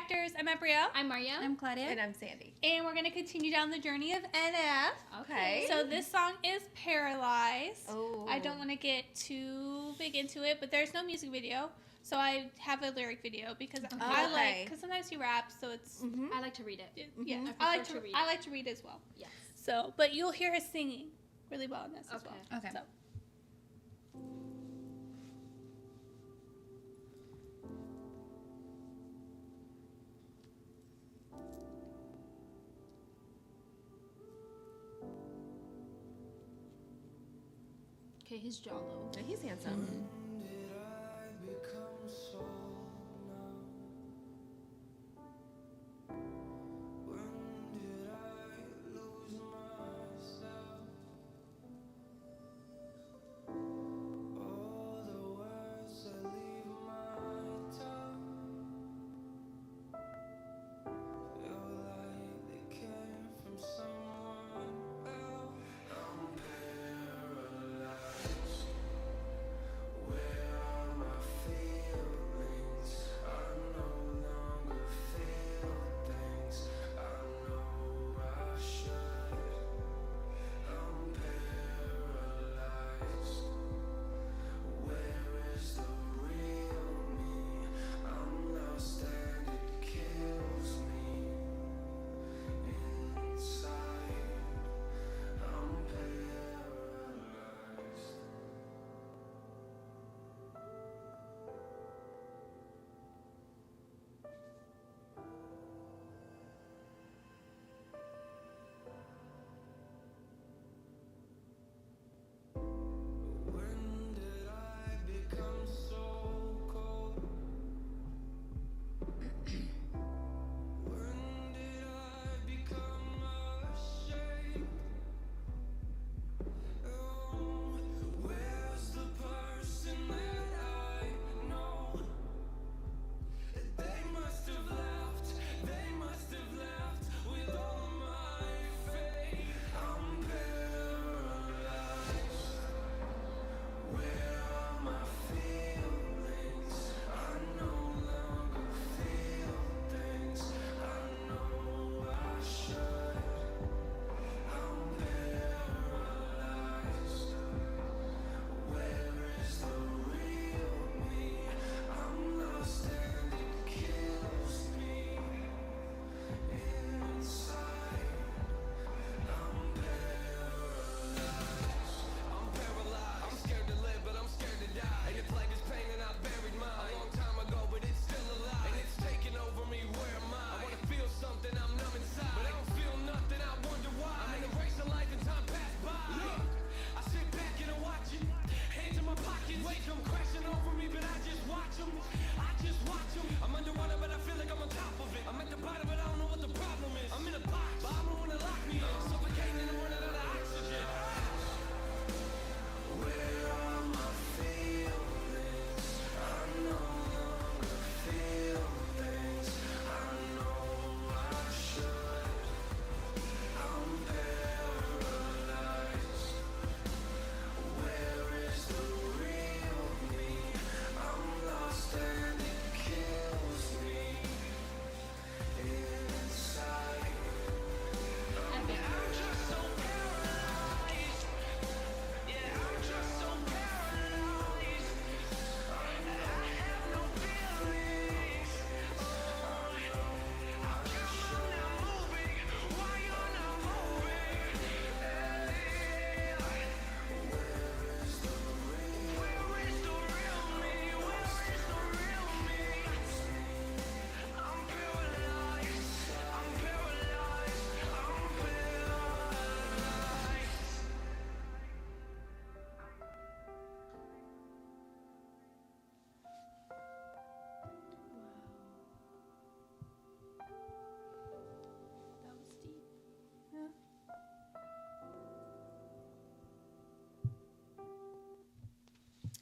Actors. I'm Abrielle. I'm Mario. I'm Claudia. And I'm Sandy. And we're going to continue down the journey of NF. Okay. So this song is Paralyzed. Oh. I don't want to get too big into it, but there's no music video. So I have a lyric video because because sometimes he raps, so it's... Mm-hmm. I like to read it. Yeah, I prefer to read. I like to read as well. Yes. So, but you'll hear his singing really well in this as well. Okay. So. Okay, his jaw low. Yeah, he's handsome.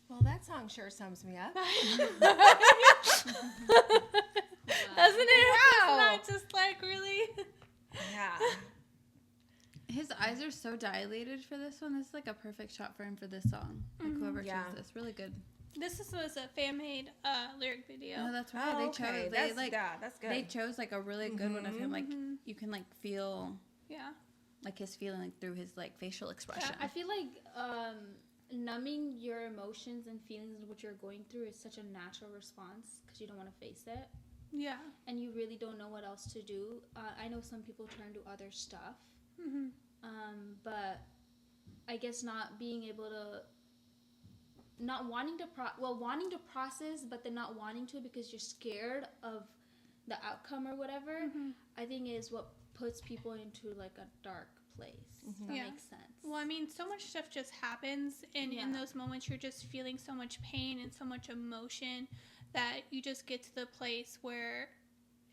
Well, that song sure sums me up. Doesn't it? Wow. Not just like really. Yeah. His eyes are so dilated for this one. This is like a perfect shot for him for this song. Like whoever chose this, really good. This was a fan-made lyric video. No, that's right. They chose. That's good. They chose like a really good one of him. Like you can like feel. Yeah. Like his feeling like through his like facial expression. I feel like numbing your emotions and feelings and what you're going through is such a natural response because you don't want to face it. Yeah. And you really don't know what else to do. I know some people turn to other stuff. Mm-hmm. But I guess not being able to, not wanting to, wanting to process, but then not wanting to because you're scared of the outcome or whatever, I think is what puts people into like a dark place. That makes sense. Well, I mean, so much stuff just happens, and in those moments you're just feeling so much pain and so much emotion that you just get to the place where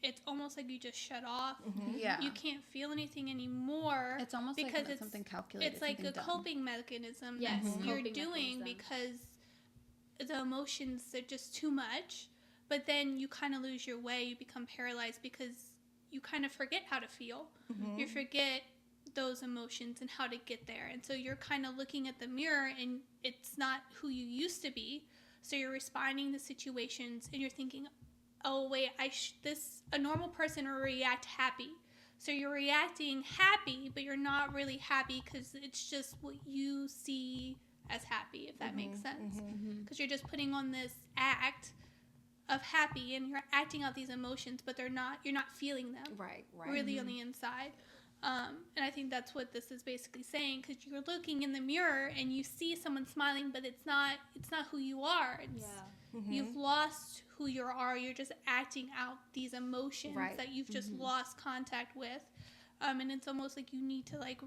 it's almost like you just shut off. Yeah. You can't feel anything anymore. It's almost because like it's something calculated. It's like a coping mechanism that you're doing because the emotions are just too much. But then you kind of lose your way. You become paralyzed because you kind of forget how to feel. You forget those emotions and how to get there. And so you're kind of looking at the mirror and it's not who you used to be. So you're responding to situations and you're thinking, oh, wait, a normal person will react happy. So you're reacting happy, but you're not really happy because it's just what you see as happy, if that makes sense. Because you're just putting on this act of happy and you're acting out these emotions, but you're not feeling them really on the inside. And I think that's what this is basically saying, because you're looking in the mirror and you see someone smiling, but it's not who you are. You've lost who you are. You're just acting out these emotions that you've just lost contact with. And it's almost like you need to like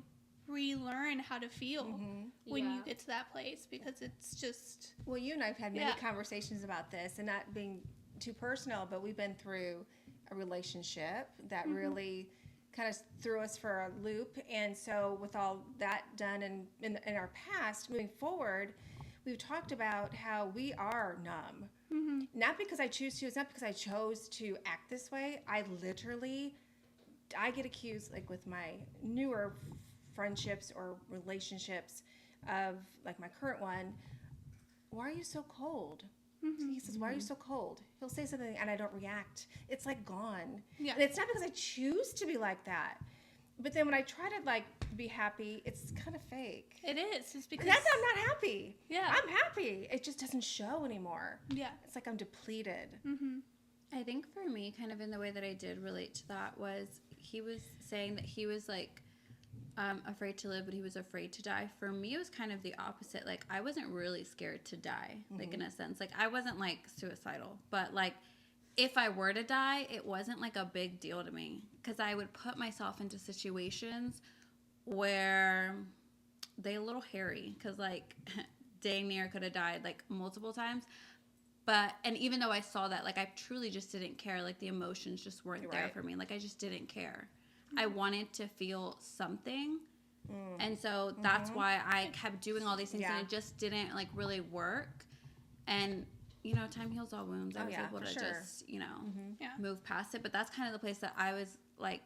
relearn how to feel when you get to that place, because it's just... Well, you and I have had many conversations about this, and not being too personal, but we've been through a relationship that really kind of threw us for a loop. And so with all that done in our past, moving forward, we've talked about how we are numb. Not because I choose to. It's not because I chose to act this way. I get accused, like with my newer friendships or relationships of like my current one, why are you so cold? He says, why are you so cold? He'll say something and I don't react. It's like gone. And it's not because I choose to be like that. But then when I try to like be happy, it's kind of fake. It is. It's because that's I'm not happy. Yeah. I'm happy. It just doesn't show anymore. Yeah. It's like I'm depleted. I think for me, kind of in the way that I did relate to that was he was saying that he was like afraid to live, but he was afraid to die. For me, it was kind of the opposite. Like, I wasn't really scared to die, like, in a sense. Like, I wasn't, like, suicidal. But, like, if I were to die, it wasn't, like, a big deal to me. Because I would put myself into situations where they a little hairy. Because, like, dang near could have died, like, multiple times. But, and even though I saw that, like, I truly just didn't care. Like, the emotions just weren't there for me. Like, I just didn't care. I wanted to feel something. And so that's why I kept doing all these things and it just didn't like really work. And, you know, time heals all wounds. I was able to just, you know, move past it. But that's kind of the place that I was like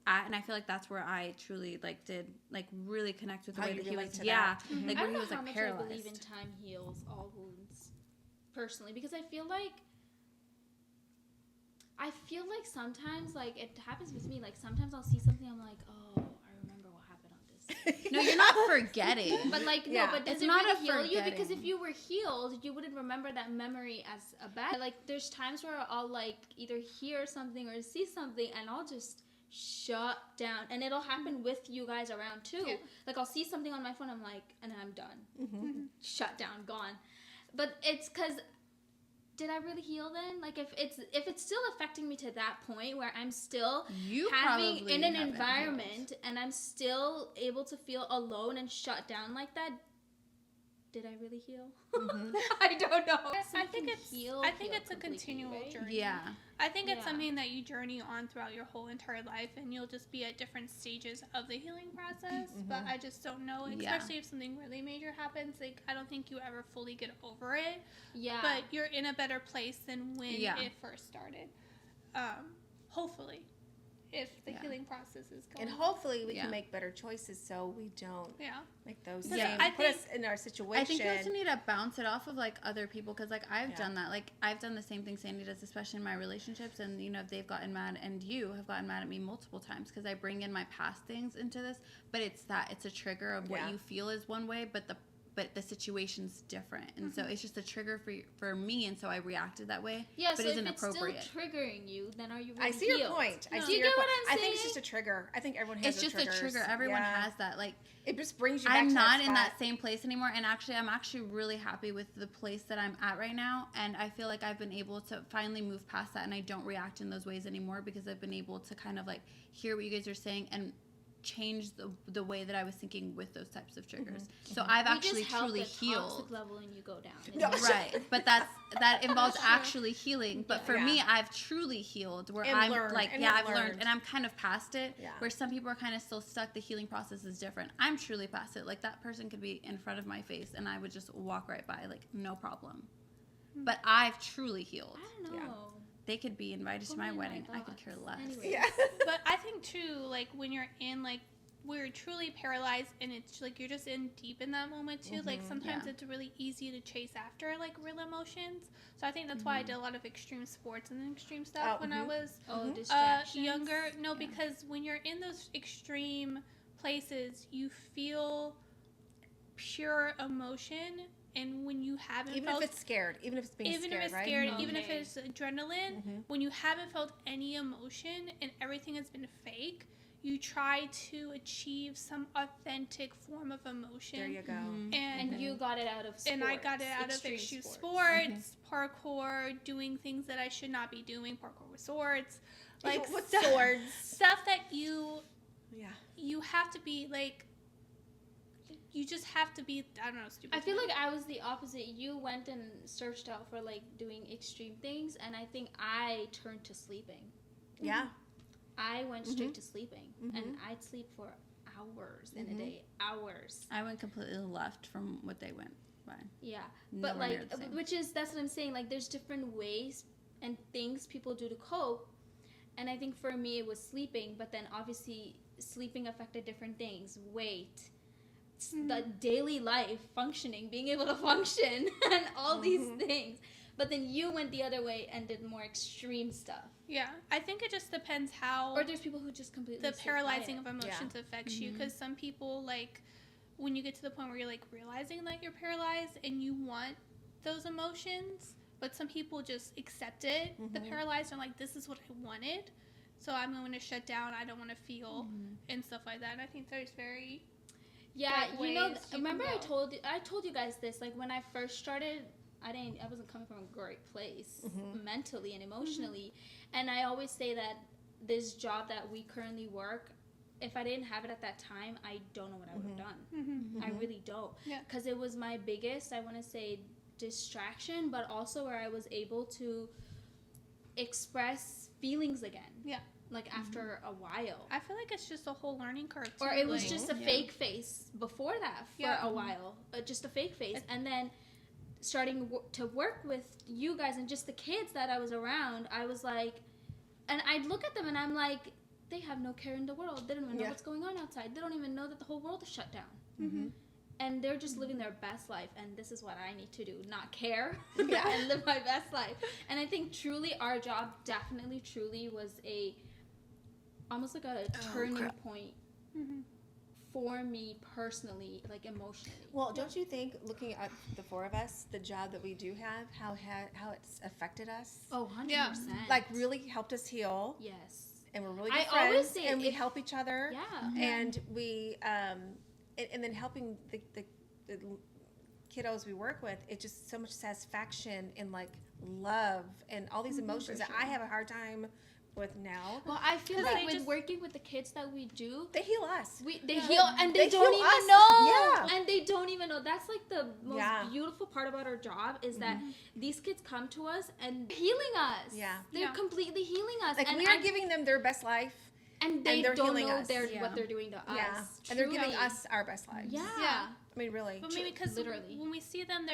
at. And I feel like that's where I truly like did like really connect with the way that he was. Like I when don't he know was how like much paralyzed. I believe in time heals all wounds, personally, because I feel like sometimes, like, it happens with me, like, sometimes I'll see something, I'm like, oh, I remember what happened on this day. No, you're not forgetting. But, like, no, but does It's it not really a heal you? forgetting. Because if you were healed, you wouldn't remember that memory as a bad. Like, there's times where I'll, like, either hear something or see something, and I'll just shut down. And it'll happen with you guys around, too. Yeah. Like, I'll see something on my phone, I'm like, and then I'm done. Shut down, gone. But it's because... Did I really heal then? Like, if it's still affecting me to that point where I'm still having in an environment and I'm still able to feel alone and shut down like that, did I really heal? I don't know. I think it's a continual journey. Yeah. I think it's something that you journey on throughout your whole entire life, and you'll just be at different stages of the healing process. But I just don't know, especially if something really major happens. Like, I don't think you ever fully get over it. Yeah. But you're in a better place than when it first started. Hopefully. if the healing process is going. And hopefully we can make better choices so we don't make those put us in our situation. I think you also need to bounce it off of like other people, because like I've done that. Like I've done the same thing Sandy does, especially in my relationships. And you know, if they've gotten mad, and you have gotten mad at me multiple times because I bring in my past things into this, but it's a trigger of what you feel is one way, but the situation's different, and so it's just a trigger for me, and so I reacted that way. Yeah, but so isn't if it's appropriate. Still triggering you, then are you really I see healed? your point. No. Do you get what I'm saying? I think it's just a trigger. I think everyone has It's just triggers. a trigger. Everyone has that. Like it just brings you back I'm to not that in that same place anymore, and I'm actually really happy with the place that I'm at right now, and I feel like I've been able to finally move past that, and I don't react in those ways anymore because I've been able to kind of like hear what you guys are saying and change the way that I was thinking with those types of triggers. So I've actually truly healed. Toxic level and you go down. Right, but that involves actually healing. But for me, I've truly healed. Where I've learned, and I'm kind of past it. Yeah. Where some people are kind of still stuck. The healing process is different. I'm truly past it. Like that person could be in front of my face, and I would just walk right by, like no problem. But I've truly healed. I don't know. Yeah. They could be invited to my wedding. I could care less. Yeah. But I think too, like when you're in like we're truly paralyzed and it's like you're just in deep in that moment too. Like sometimes it's really easy to chase after like real emotions. So I think that's why I did a lot of extreme sports and extreme stuff when I was younger. No, because when you're in those extreme places, you feel pure emotion. And when you haven't even if it's scared, even if it's being scared, if it's right? scared, even if it's adrenaline, when you haven't felt any emotion and everything has been fake, you try to achieve some authentic form of emotion. There you go. And you got it out of sports. And I got it out of extreme sports, parkour, doing things that I should not be doing, parkour with swords. Like with swords. Stuff that you have to be like, you just have to be, I don't know, stupid. I feel like I was the opposite. You went and searched out for like doing extreme things, and I think I turned to sleeping. Yeah. I went straight to sleeping, and I'd sleep for hours in a day. Hours. I went completely left from what they went by. Yeah. But like, that's what I'm saying. Like, there's different ways and things people do to cope. And I think for me, it was sleeping, but then obviously sleeping affected different things. Weight. The daily life functioning, being able to function, and all these things. But then you went the other way and did more extreme stuff. Yeah, I think it just depends how. Or there's people who just completely. The paralyzing of emotions affects you, because some people, like, when you get to the point where you're like realizing that you're paralyzed and you want those emotions, but some people just accept it. The paralyzed are like, this is what I wanted, so I'm going to shut down. I don't want to feel and stuff like that. And I think there's very. Yeah, you know. Remember, I told you guys this. Like when I first started, I wasn't coming from a great place mentally and emotionally, and I always say that this job that we currently work, if I didn't have it at that time, I don't know what I would have done. I really don't. Yeah. Because it was my biggest, I want to say, distraction, but also where I was able to express feelings again. Yeah. Like after a while. I feel like it's just a whole learning curve too. Or it was just a fake face before that for a while. Just a fake face. And then starting to work with you guys and just the kids that I was around, I was like, and I'd look at them and I'm like, they have no care in the world. They don't even know what's going on outside. They don't even know that the whole world is shut down. And they're just living their best life, and this is what I need to do, not care and live my best life. And I think truly our job definitely truly was almost like a turning point for me personally, like emotionally. Well, don't you think, looking at the four of us, the job that we do have, how it's affected us? Oh, 100%. Yeah. Like really helped us heal. Yes. And we're really good friends. Always say and we help each other. Yeah. And we, and then helping the kiddos we work with, it's just so much satisfaction and like love and all these emotions that I have a hard time with now. Well, I feel like with working with the kids that we do, they heal us. They heal, and they don't even know. Yeah. And they don't even know. That's like the most beautiful part about our job is that these kids come to us and healing us. Yeah. They're completely healing us. Like we are giving them their best life. And they don't know what they're doing to us. Yeah. And they're giving us our best lives. Yeah. I mean, really. But maybe because when we see them,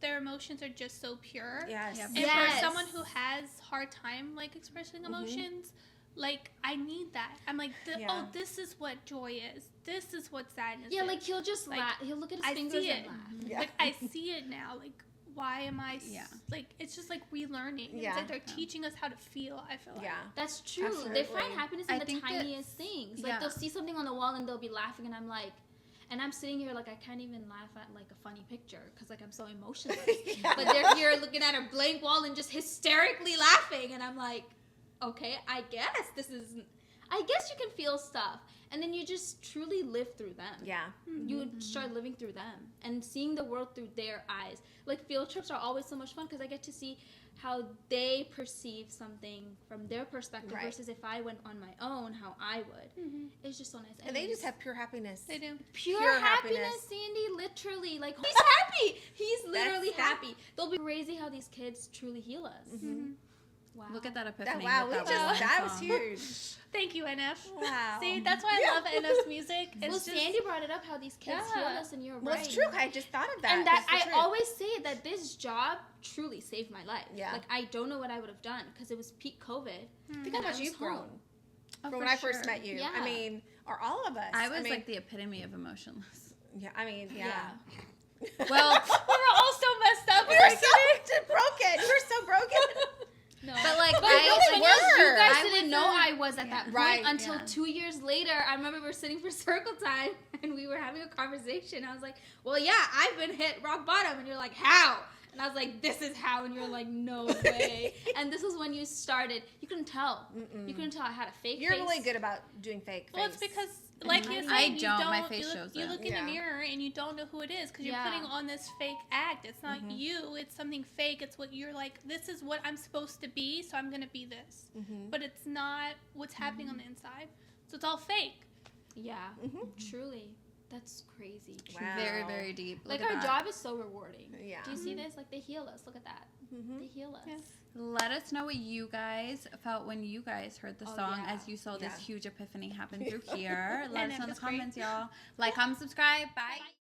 their emotions are just so pure. Yes. And for someone who has hard time like expressing emotions, like, I need that. I'm like, Yeah. oh, this is what joy is. This is what sadness is. Yeah, like he'll just Like, laugh. He'll look at his I fingers see and it. laugh. Yeah. Like, I see it now. Like, why am I Yeah. like, it's just like relearning. Yeah. It's like they're teaching us how to feel, I feel like. Yeah. That's true. Absolutely. They find happiness in I the think that- tiniest things. Like yeah. they'll see something on the wall and they'll be laughing, and I'm like, and I'm sitting here like I can't even laugh at like a funny picture because like I'm so emotionless. Yeah. But they're here looking at a blank wall and just hysterically laughing, and I'm like, okay, I guess this is. I guess you can feel stuff, and then you just truly live through them. Yeah. You start living through them and seeing the world through their eyes. Like field trips are always so much fun because I get to see how they perceive something from their perspective Right. versus if I went on my own, how I would. It's just so nice. And they just have pure happiness. They do. pure pure happiness, happiness. Sandy. Literally, like he's happy. He's literally That's- happy. They'll be crazy how these kids truly heal us. Wow. Look at that That, epiphany. wow, with we that just, one that was song. huge. Thank you, NF. Wow. See, that's why I love NF's music. It's Well, just, Sandy brought it up how these kids Yeah. heal us, and you're Well, right. it's true. I just thought of that. And that It's the I truth. always say that this job truly saved my life. Yeah. Like I don't know what I would have done because it was peak COVID. Think how and I much was you've home. grown Oh, from for when I first sure. met you. Yeah. I mean, or all of us. I was mean, like the epitome of emotionless. yeah. I mean, yeah. Well, we were all so messed up. We were so broken. We were so broken. No. but like But I, the thing is, you were. guys I didn't was know a- I was at that point Right. until Yeah. 2 years later. I remember we were sitting for circle time and we were having a conversation. I was like, well, yeah, I've been hit rock bottom. And you're like, how? And I was like, this is how. And you're like, no way. And this is when you started. You couldn't tell. You couldn't tell I had a fake You're face. really good about doing fake Well, face. it's because, like you said, I you don't. don't. My face you look, shows you it. look in Yeah. the mirror and you don't know who it is because you're Yeah. putting on this fake act. It's not you. It's something fake. It's what you're like. This is what I'm supposed to be, so I'm gonna be this. But it's not what's happening on the inside. So it's all fake. Yeah, truly. That's crazy. Wow. very, very deep. Like Look at our that. job is so rewarding. Yeah. Do you see this? Like they heal us. Look at that. They heal us. Yes. Let us know what you guys felt when you guys heard the Oh, song yeah. as you saw this Yeah. huge epiphany happen through here. Let And us it know in the was great. comments, y'all. Like, comment, subscribe. Bye.